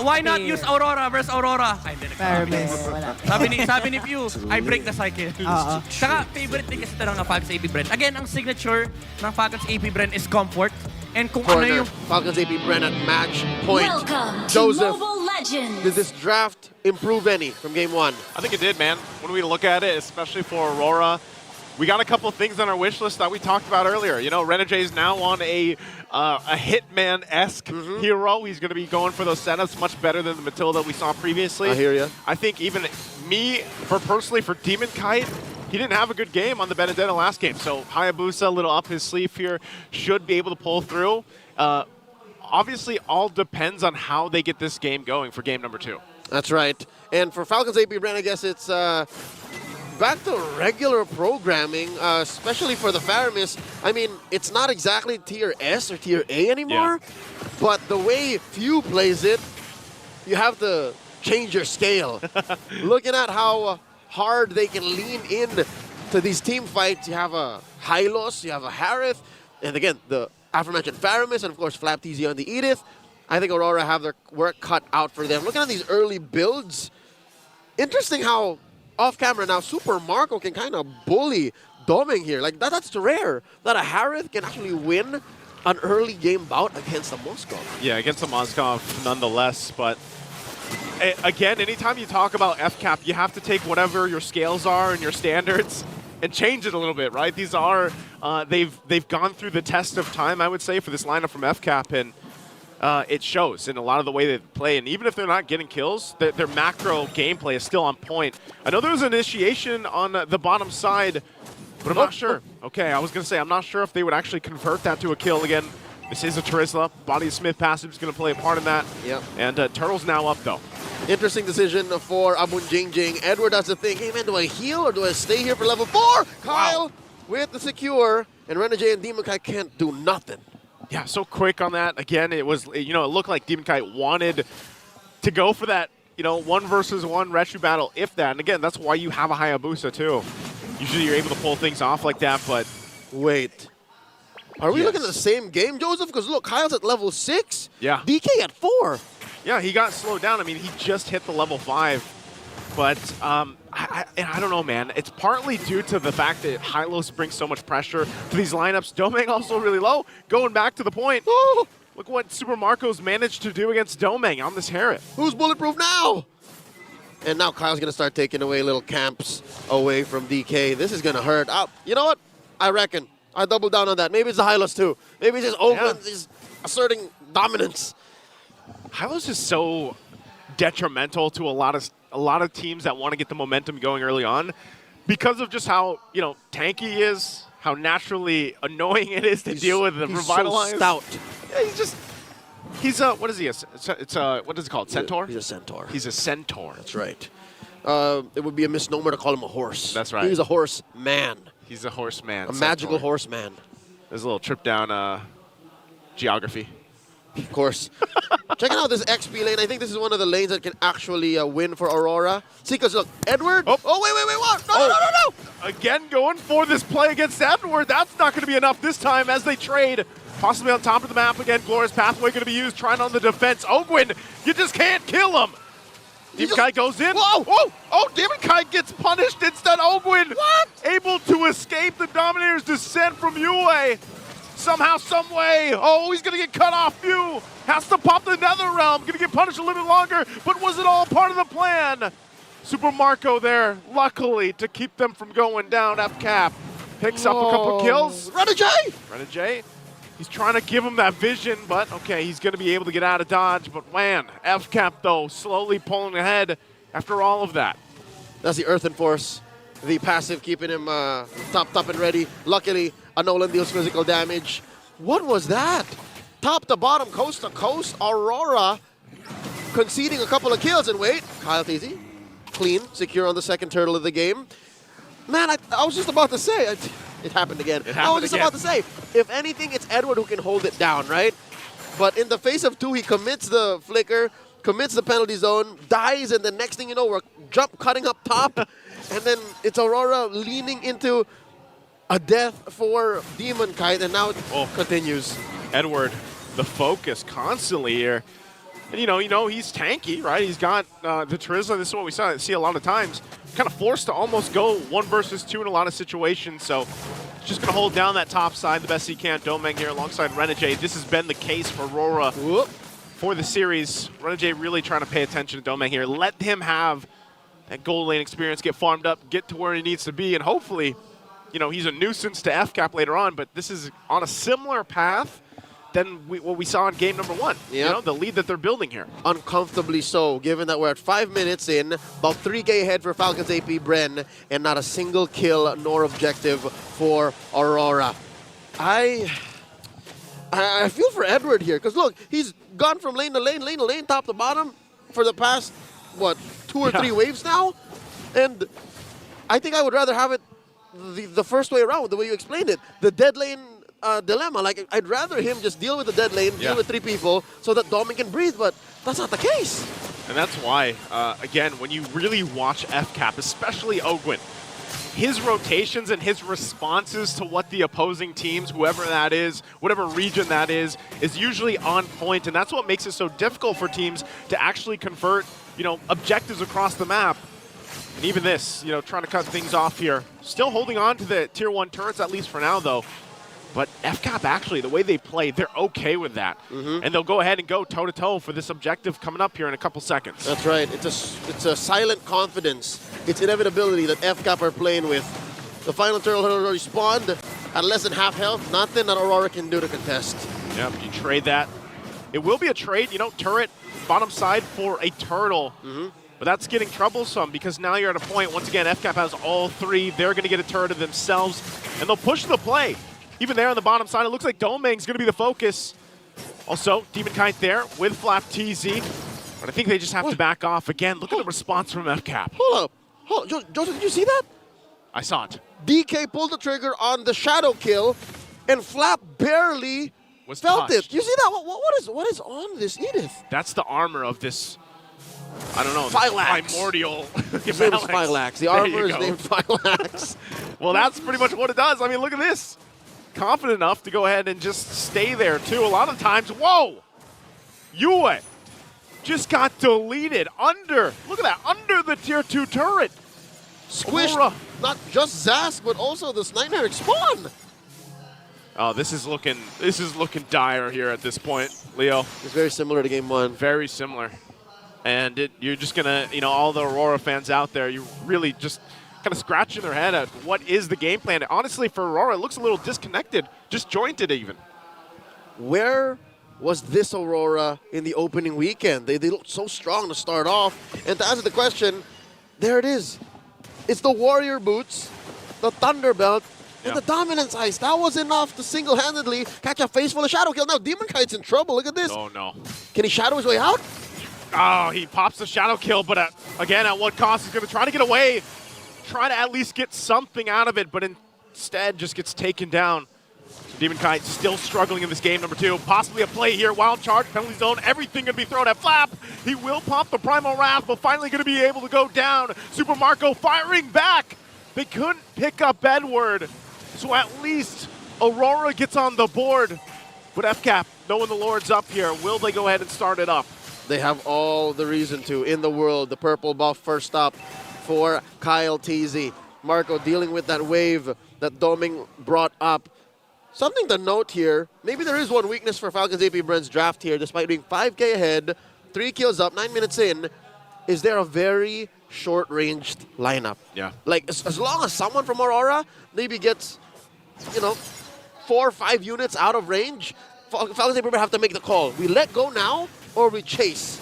why not use Aurora versus Aurora? Ay, hindi Fairness, wala. sabi ni Pew, I break the cycle. Saka favorite din kasi ito ng Falcons APBREN. Again, ang signature ng Falcons APBREN is comfort. And kung ano yung... Falcons APBREN at match point. Welcome Joseph, to Mobile Legends. did this draft improve any from game one? I think it did, man. When we look at it, especially for Aurora, we got a couple of things on our wish list that we talked about earlier. You know, Renegade is now on a Hitman-esque hero. He's going to be going for those setups much better than the Matilda we saw previously. I hear ya. I think even me, personally, for Demon Kite, he didn't have a good game on the Benedetta last game. So Hayabusa, a little up his sleeve here, should be able to pull through. Obviously, all depends on how they get this game going for game number 2. That's right. And for Falcons APBREN, I guess it's back to regular programming, especially for the Faramis. I mean, it's not exactly tier S or tier A anymore, but the way Few plays it, you have to change your scale. Looking at how hard they can lean in to these team fights, you have a Hylos, you have a Harith, and again, the aforementioned Faramis, and of course, Flap TZ on the Edith. I think Aurora have their work cut out for them. Looking at these early builds, interesting how off-camera now Super Marco can kind of bully Doming here. Like, that's rare, that a Harith can actually win an early game bout against a Moskov. Yeah, against the Moskov nonetheless, but again, anytime you talk about FCAP, you have to take whatever your scales are and your standards and change it a little bit, right? These are, they've gone through the test of time, I would say, for this lineup from FCAP, and it shows in a lot of the way they play. And even if they're not getting kills, their macro gameplay is still on point. I know there was an initiation on the bottom side, but I'm not sure. Okay, I was going to say, I'm not sure if they would actually convert that to a kill again. This is a Terizla. Body Smith passive is going to play a part in that. Yep. And Turtle's now up, though. Interesting decision for Abun Jingjing. Edward has to think, hey man, do I heal or do I stay here for level 4? Kyle with the secure, and Renegade and Demon Kite can't do nothing. Yeah, so quick on that. Again, it was, you know, it looked like Demon Kite wanted to go for that, you know, 1 versus 1 Retro battle, if that. And again, that's why you have a Hayabusa, too. Usually you're able to pull things off like that, but... Wait. Are we looking at the same game, Joseph? Because look, Kyle's at level 6. Yeah. DK at 4. Yeah, he got slowed down. I mean, he just hit the level 5. But I don't know, man. It's partly due to the fact that Hylos brings so much pressure to these lineups. Domang also really low. Going back to the point. Oh, Look what Super Marco's managed to do against Domang on this Harith. who's bulletproof now? And now Kyle's going to start taking away little camps away from DK. This is going to hurt. You know what? I reckon. I double down on that. Maybe it's the Hylos too. Maybe it's just Oakland is asserting dominance. Hylos is so detrimental to a lot of teams that want to get the momentum going early on because of just how, you know, tanky he is, how naturally annoying it is to deal with the Revitalize. So stout. Yeah, he's what is he? What is it called? Centaur? He's a centaur. He's a centaur. That's right. It would be a misnomer to call him a horse. That's right. He's a horse man. He's a horseman. A magical horseman. There's a little trip down geography. Of course. Checking out this XP lane. I think this is one of the lanes that can actually win for Aurora. See, because look, Edward. Oh, wait, what? No. Again, going for this play against Edward. That's not going to be enough this time as they trade. Possibly on top of the map again. Glorious Pathway going to be used. Trying on the defense. Ogwin, you just can't kill him. Demon Kite goes in. Whoa! Oh, Demon Kite gets punished instead. Ogwin, What? able to escape the Dominator's descent from Yue. Somehow, some way. Oh, he's going to get cut off. Few has to pop the Nether Realm. Going to get punished a little bit longer, but was it all part of the plan? Super Marco there, luckily, to keep them from going down. FCAP picks up a couple kills. Renegade. He's trying to give him that vision, but okay, he's going to be able to get out of dodge. But man, FCAP, though, slowly pulling ahead after all of that. That's the Earthen Force. The passive keeping him topped up and ready. Luckily, a Nolan deals physical damage. What was that? Top to bottom, coast to coast, Aurora conceding a couple of kills. And wait, Kyle TZ, clean, secure on the second turtle of the game. Man, I was just about to say, it happened again. I was just about to say, if anything, it's Edward who can hold it down, right? But in the face of 2, he commits the flicker, commits the penalty zone, dies, and the next thing you know, we're jump cutting up top. And then it's Aurora leaning into a death for Demon Kite, and now it continues. Edward, the focus constantly here. And you know, he's tanky, right? He's got the Trizla. This is what we see a lot of times. Kind of forced to almost go 1 versus 2 in a lot of situations. So just going to hold down that top side the best he can. Domeng here alongside Renegade. This has been the case for Aurora for the series. Renegade really trying to pay attention to Domeng here. Let him have that gold lane experience, get farmed up, get to where he needs to be, and hopefully, you know, he's a nuisance to FCAP later on, but this is on a similar path than what we saw in game number 1. Yep. You know, the lead that they're building here. Uncomfortably so, given that we're at 5 minutes in, about 3K ahead for Falcons APBREN, and not a single kill nor objective for Aurora. I feel for Edward here, because look, he's gone from lane to lane, top to bottom for the past, what, 2 or 3 waves now? And I think I would rather have it the first way around, the way you explained it. The dead lane dilemma. Like, I'd rather him just deal with the dead lane, deal with 3 people, so that Domeng can breathe, but that's not the case. And that's why, again, when you really watch FCAP, especially Ogwin, his rotations and his responses to what the opposing teams, whoever that is, whatever region that is usually on point, and that's what makes it so difficult for teams to actually convert, you know, objectives across the map. And even this, you know, trying to cut things off here. Still holding on to the Tier 1 turrets, at least for now, though. But FCAP, actually, the way they play, they're okay with that. And they'll go ahead and go toe-to-toe for this objective coming up here in a couple seconds. That's right. It's a silent confidence. It's inevitability that FCAP are playing with. The final turtle has already spawned at less than half health. Nothing that Aurora can do to contest. Yep, you trade that. It will be a trade, you know, turret, bottom side for a turtle. But that's getting troublesome because now you're at a point, once again, FCAP has all 3. They're going to get a turret of themselves, and they'll push the play. Even there on the bottom side, it looks like Domeng's going to be the focus. Also, Demon Kite there with Flap TZ. But I think they just have to back off. Again, look at the response from FCAP. Hold up. Joseph, did you see that? I saw it. DK pulled the trigger on the shadow kill, and Flap barely felt it. You see that? What is on this Edith? That's the armor of this, I don't know, Phylax. Primordial. His name is Phylax. The armor is named Phylax. Well, that's pretty much what it does. I mean, look at this. Confident enough to go ahead and just stay there, too. A lot of times, whoa! Yue just got deleted under, look at that, under the Tier 2 turret. Squished Aurora. not just Zask, but also this Nightmare Spawn. Oh, this is looking dire here at this point, Leo. It's very similar to Game 1. Very similar. And you're just going to, you know, all the Aurora fans out there, you really just kind of scratching their head at what is the game plan. Honestly, for Aurora, it looks a little disconnected, disjointed even. Where was this Aurora in the opening weekend? They looked so strong to start off. And to answer the question, there it is. It's the Warrior Boots, the Thunderbelt, and the Dominance Ice. That was enough to single-handedly catch a face full of Shadow Kill. Now, Demon Kite's in trouble. Look at this. Oh, no. Can he shadow his way out? Oh, he pops the Shadow Kill, but again, at what cost? He's going to try to get away. Try to at least get something out of it, but instead just gets taken down. Demon Kite still struggling in this game, number 2. Possibly a play here, wild charge, penalty zone, everything going to be thrown at Flap. He will pop the Primal Wrath, but finally going to be able to go down. Super Marco firing back. They couldn't pick up Edward, so at least Aurora gets on the board. But FCAP, knowing the Lord's up here, will they go ahead and start it up? They have all the reason to in the world. The purple buff first up for Kyle TZ. Marco dealing with that wave that Domeng brought up. Something to note here, maybe there is one weakness for Falcons APBREN's draft here, despite being 5K ahead, 3 kills up, 9 minutes in, is there a very short-ranged lineup. Yeah. Like, as long as someone from Aurora maybe gets, you know, 4 or 5 units out of range, Falcons APBREN have to make the call. We let go now, or we chase.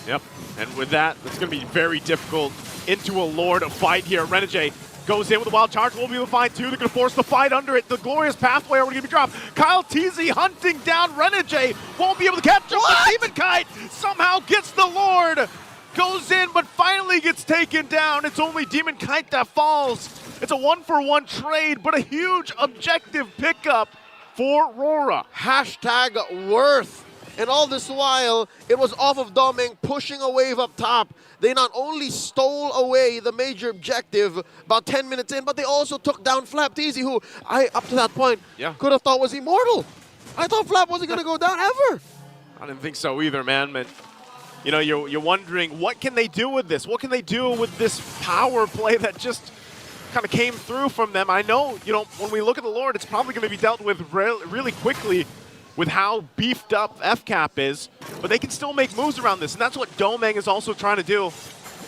Yep, and with that, it's going to be very difficult into a Lord fight here. Renegade goes in with a wild charge. Will be able to find 2. They're going to force the fight under it. The glorious pathway already going to be dropped. Kyle TZ hunting down Renegade. Won't be able to catch him. But Demon Kite somehow gets the Lord. Goes in, but finally gets taken down. It's only Demon Kite that falls. It's a 1-for-1 trade, but a huge objective pickup for Aurora. Hashtag worth. And all this while, it was off of Domeng pushing a wave up top. They not only stole away the major objective about 10 minutes in, but they also took down Flap TZ, who I, up to that point, could have thought was immortal. I thought Flap wasn't going to go down ever. I didn't think so either, man. But You know, you're wondering, what can they do with this? What can they do with this power play that just kind of came through from them? I know, you know, when we look at the Lord, it's probably going to be dealt with really quickly with how beefed up FCAP is, but they can still make moves around this, and that's what Domeng is also trying to do.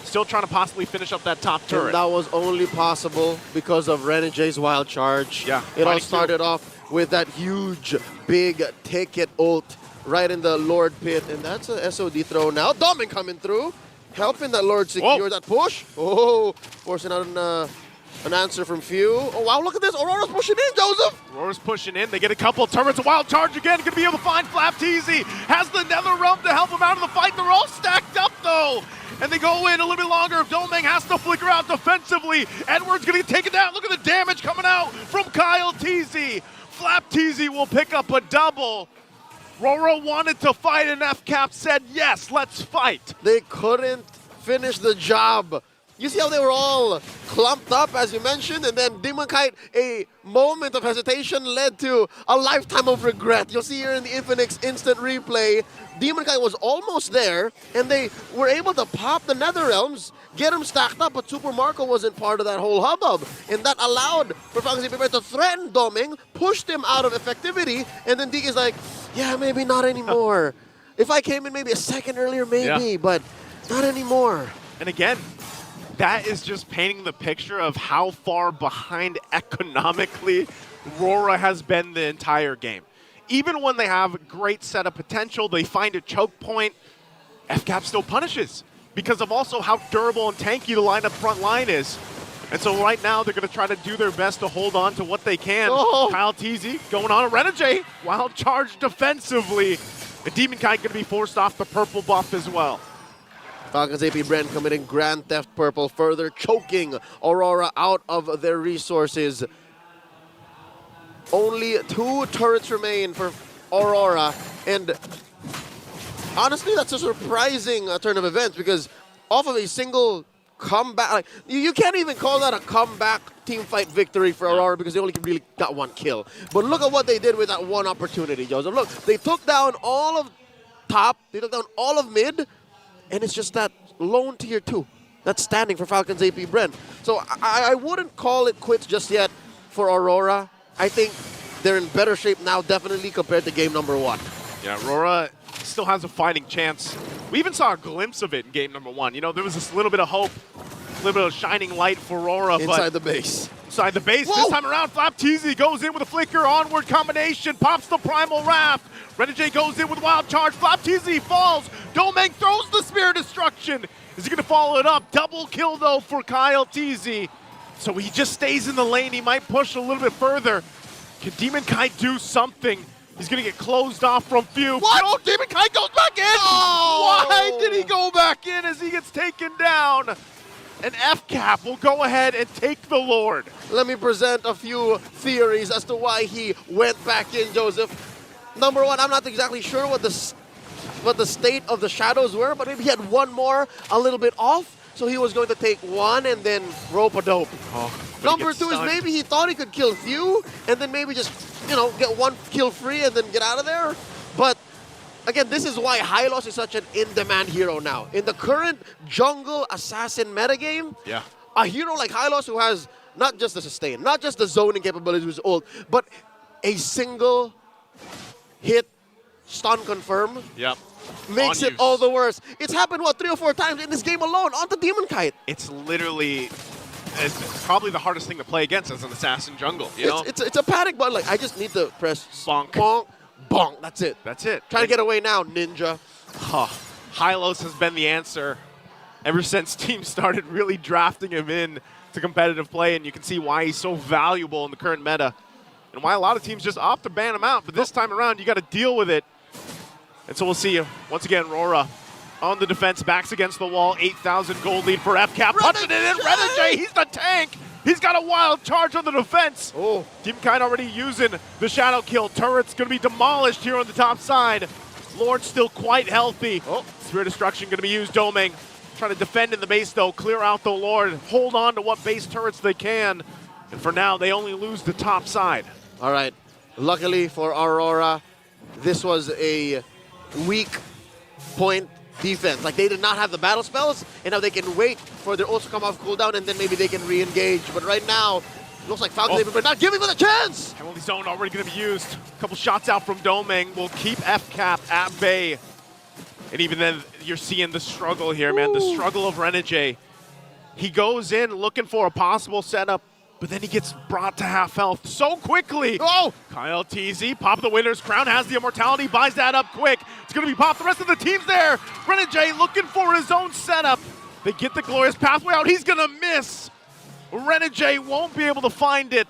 Still trying to possibly finish up that top turret. And that was only possible because of Renegay's wild charge. Yeah, it all started off with that huge, big ticket ult right in the Lord pit, and that's a SOD throw now. Domeng coming through, helping that Lord secure that push. Oh, forcing out an answer from Few. Oh, wow, look at this. Aurora's pushing in, Joseph. Aurora's pushing in. They get a couple of turrets. A wild charge again. Going to be able to find FlapTZ. Has the Nether Realm to help him out of the fight. They're all stacked up, though. And they go in a little bit longer. Domeng has to flicker out defensively. Edward's going to get taken down. Look at the damage coming out from KyleTZ. FlapTZ will pick up a double. Rora wanted to fight, and FCAP said, yes, let's fight. They couldn't finish the job. You see how they were all clumped up, as you mentioned, and then Demonkite, a moment of hesitation led to a lifetime of regret. You'll see here in the Infinix instant replay, Demonkite was almost there, and they were able to pop the Nether Realms, get them stacked up, but Super Marco wasn't part of that whole hubbub, and that allowed for FALCONS APBREN to threaten Domeng, pushed him out of effectivity, and then Deke is like, yeah, maybe not anymore. If I came in maybe a second earlier, maybe, but not anymore. And again, that is just painting the picture of how far behind economically Rora has been the entire game. Even when they have great setup potential, they find a choke point, FCAP still punishes because of also how durable and tanky the lineup front line is. And so right now, they're going to try to do their best to hold on to what they can. KyleTZ going on a Renegade, wild charge defensively. And Demonkite going to be forced off the purple buff as well. FALCONS APBREN committing Grand Theft Purple, further choking Aurora out of their resources. Only 2 turrets remain for Aurora, and honestly, that's a surprising turn of events because off of a single comeback, like, you can't even call that a comeback team fight victory for Aurora because they only really got 1 kill. But look at what they did with that 1 opportunity, Joseph. Look, they took down all of top, they took down all of mid, and it's just that lone tier 2 that's standing for FALCONS APBREN. So I wouldn't call it quits just yet for Aurora. I think they're in better shape now, definitely, compared to game number 1. Yeah, Aurora still has a fighting chance. We even saw a glimpse of it in game number 1. You know, there was this little bit of hope, a little bit of shining light for Aurora. Inside the base. Inside the base. Whoa! This time around, FlapTZ goes in with a flicker, onward combination, pops the Primal Wrath. Renegade goes in with wild charge. FlapTZ falls. Domeng throws the Spear Destruction. Is he going to follow it up? Double kill, though, for KyleTZ. So he just stays in the lane. He might push a little bit further. Can Demonkite do something? He's going to get closed off from Few. What? No, Demonkite goes back in! Oh! Why did he go back in as he gets taken down? And FCAP will go ahead and take the Lord. Let me present a few theories as to why he went back in, Joseph. Number 1, I'm not exactly sure what the state of the shadows were, but maybe he had 1 more a little bit off, so he was going to take 1 and then rope-a-dope. Number 2 is maybe he thought he could kill Few and then maybe just, you know, get 1 kill free and then get out of there. But again, this is why Hylos is such an in-demand hero now. In the current jungle assassin metagame, a hero like Hylos who has not just the sustain, not just the zoning capabilities with his ult, but a single hit stun confirm makes it all the worse. It's happened, what, 3 or 4 times in this game alone onto Demonkite. It's literally, it's probably the hardest thing to play against as an assassin jungle, you know? It's a panic button. Like, I just need to press bonk, bonk, bonk. That's it. That's it. Trying to get away now, ninja. Hylos has been the answer ever since teams started really drafting him in to competitive play, and you can see why he's so valuable in the current meta and why a lot of teams just opt to ban him out. But this time around, you got to deal with it. And so we'll see you once again. Rora on the defense, backs against the wall. 8,000 gold lead for FCAP. Punching it in. Renegade, he's the tank. He's got a wild charge on the defense. Demonkite already using the shadow kill. Turret's going to be demolished here on the top side. Lord's still quite healthy. Spear Destruction going to be used. Domeng trying to defend in the base, though. Clear out the Lord. Hold on to what base turrets they can. And for now, they only lose the top side. All right. Luckily for Aurora, this was a weak point defense. Like, they did not have the battle spells, and now they can wait for their ults to come off cooldown, and then maybe they can re-engage. But right now, looks like Falcons APBREN not giving them a chance! Penalty zone already going to be used. A couple shots out from Domeng will keep FCAP at bay. And even then, you're seeing the struggle here, man. The struggle of Renegade. He goes in looking for a possible setup, but then he gets brought to half health so quickly. Oh! Kyle TZ, pop the winner's crown, has the immortality, buys that up quick. It's going to be popped. The rest of the team's there. Renegade looking for his own setup. They get the glorious pathway out. He's going to miss. Renegade won't be able to find it.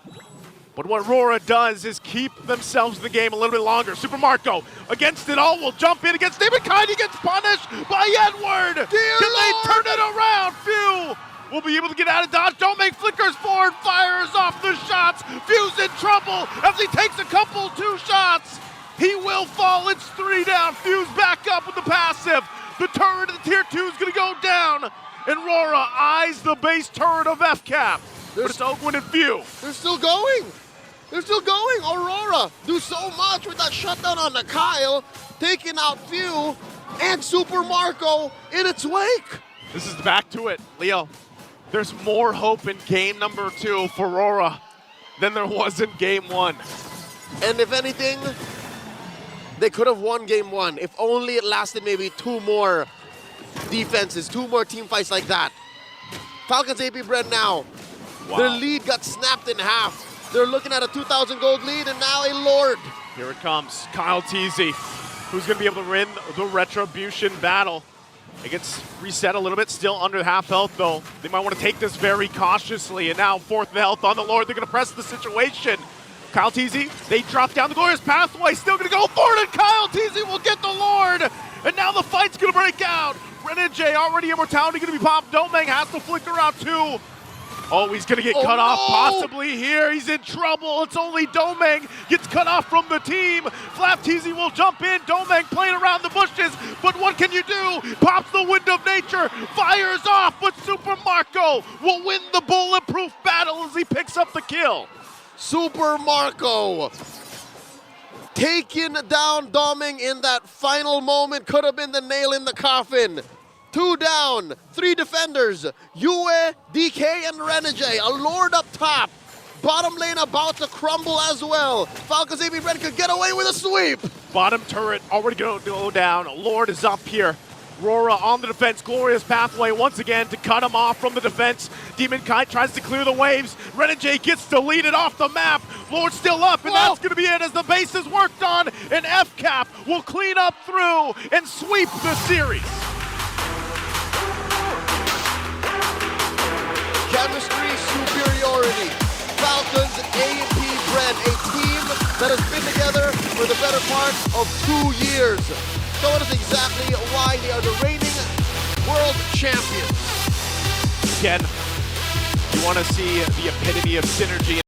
But what Rora does is keep themselves in the game a little bit longer. Super Marco against it all will jump in against David Kind. He gets punished by Edward. Can they turn it around? Few will be able to get out of dodge. Domeng flickers forward, fires off the shots. Few's in trouble as he takes a couple, 2 shots. He will fall. It's 3 down. Few's back up with the passive. The turret of the tier 2 is going to go down. And Rora eyes the base turret of FCAP. But it's Oakwood and Few. They're still going. They're still going. Aurora do so much with that shutdown on the Kyle, taking out Few and Super Marco in its wake. This is back to it, Leo. There's more hope in game number 2 for Aurora than there was in game 1. And if anything, they could have won game 1 if only it lasted maybe 2 more defenses, 2 more team fights like that. Falcons APBREN now. Wow. Their lead got snapped in half. They're looking at a 2,000 gold lead and now a Lord. Here it comes, Kyle TZ, who's going to be able to win the Retribution battle. It gets reset a little bit, still under half health though. They might want to take this very cautiously, and now 4th health on the Lord. They're going to press the situation. Kyle TZ, they drop down the glorious pathway, still going to go forward, and Kyle TZ will get the Lord. And now the fight's going to break out. Renegade already immortality going to be popped. Domeng has to flicker out too. Oh, he's going to get cut off possibly here. He's in trouble. It's only Domeng gets cut off from the team. Flap TZ will jump in. Domeng playing around the bushes. But what can you do? Pops the Wind of Nature. Fires off. But Super Marco will win the bulletproof battle as he picks up the kill. Super Marco taking down Domeng in that final moment. Could have been the nail in the coffin. 2 down, 3 defenders, Yue, DK, and Renegade. A Lord up top. Bottom lane about to crumble as well. Falcons APBREN could get away with a sweep. Bottom turret already going to go down. Lord is up here. Rora on the defense. Glorious pathway once again to cut him off from the defense. Demon Kite tries to clear the waves. Renegade gets deleted off the map. Lord still up, and that's going to be it as the base is worked on. And FCAP will clean up through and sweep the series. Chemistry superiority. Falcons APBREN, a team that has been together for the better part of 2 years. Showing us exactly why they are the reigning world champions. Again, you want to see the epitome of synergy.